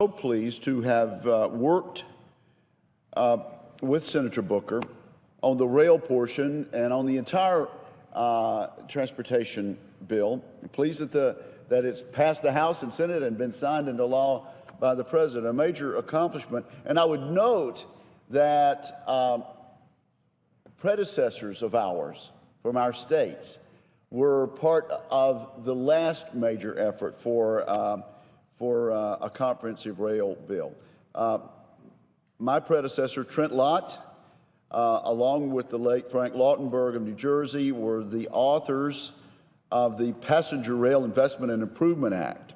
So pleased to have worked with Senator Booker on the rail portion and on the entire transportation bill. I'm pleased that it's passed the House and Senate and been signed into law by the President, a major accomplishment. And I would note that predecessors of ours from our states were part of the last major effort for a comprehensive rail bill. My predecessor, Trent Lott, along with the late Frank Lautenberg of New Jersey, were the authors of the Passenger Rail Investment and Improvement Act,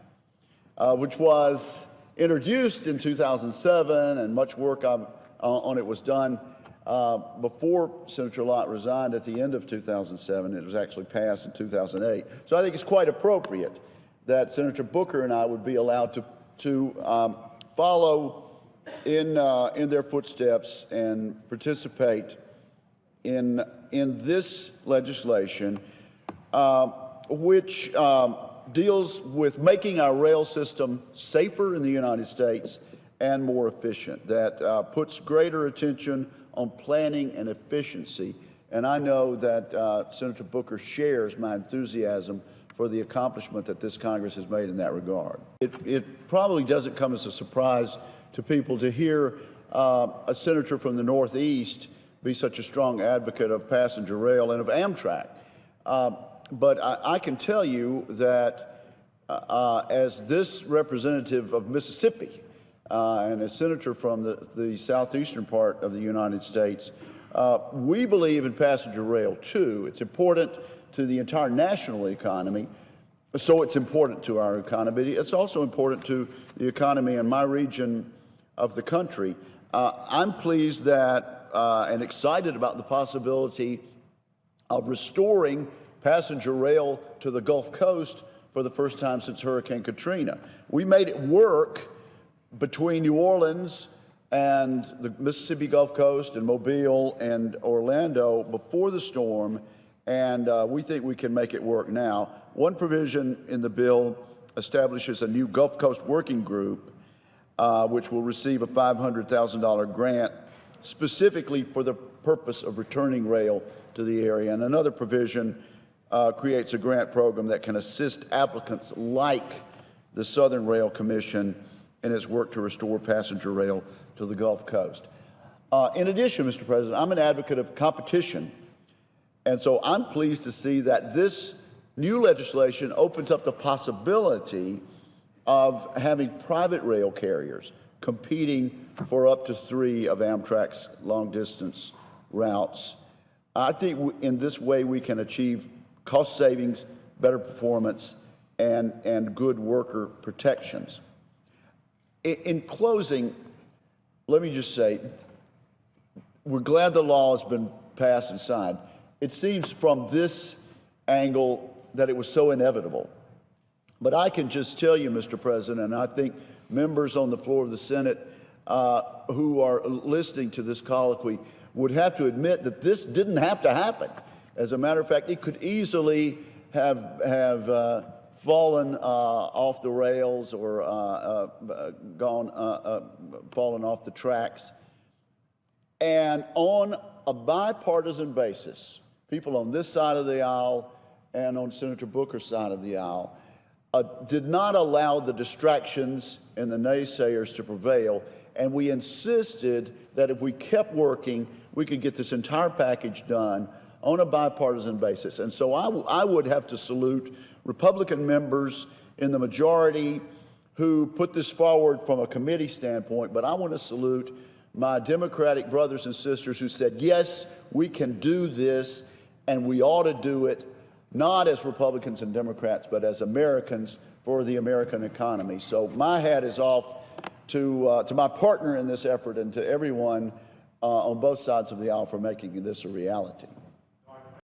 which was introduced in 2007, and much work on it was done before Senator Lott resigned at the end of 2007. It was actually passed in 2008. So I think it's quite appropriate that Senator Booker and I would be allowed to follow in their footsteps and participate in this legislation, which deals with making our rail system safer in the United States and more efficient, that puts greater attention on planning and efficiency. And I know that Senator Booker shares my enthusiasm for the accomplishment that this Congress has made in that regard. It probably doesn't come as a surprise to people to hear a senator from the Northeast be such a strong advocate of passenger rail and of Amtrak. But I can tell you that as this representative of Mississippi and a senator from the southeastern part of the United States, we believe in passenger rail too. It's important to the entire national economy, so it's important to our economy. It's also important to the economy in my region of the country. I'm pleased that and excited about the possibility of restoring passenger rail to the Gulf Coast for the first time since Hurricane Katrina. We made it work between New Orleans and the Mississippi Gulf Coast and Mobile and Orlando before the storm, and we think we can make it work now. One provision in the bill establishes a new Gulf Coast working group, which will receive a $500,000 grant specifically for the purpose of returning rail to the area. And another provision creates a grant program that can assist applicants like the Southern Rail Commission in its work to restore passenger rail to the Gulf Coast. In addition, Mr. President, I'm an advocate of competition. And so I'm pleased to see that this new legislation opens up the possibility of having private rail carriers competing for up to 3 of Amtrak's long-distance routes. I think in this way we can achieve cost savings, better performance, and good worker protections. In closing, let me just say, we're glad the law has been passed and signed. It seems from this angle that it was so inevitable. But I can just tell you, Mr. President, and I think members on the floor of the Senate who are listening to this colloquy would have to admit that this didn't have to happen. As a matter of fact, it could easily have fallen off the rails or fallen off the tracks. And on a bipartisan basis, people on this side of the aisle and on Senator Booker's side of the aisle did not allow the distractions and the naysayers to prevail, and we insisted that if we kept working, we could get this entire package done on a bipartisan basis. And so I would have to salute Republican members in the majority who put this forward from a committee standpoint, but I want to salute my Democratic brothers and sisters who said, yes, we can do this, and we ought to do it, not as Republicans and Democrats, but as Americans for the American economy. So my hat is off to my partner in this effort and to everyone on both sides of the aisle for making this a reality.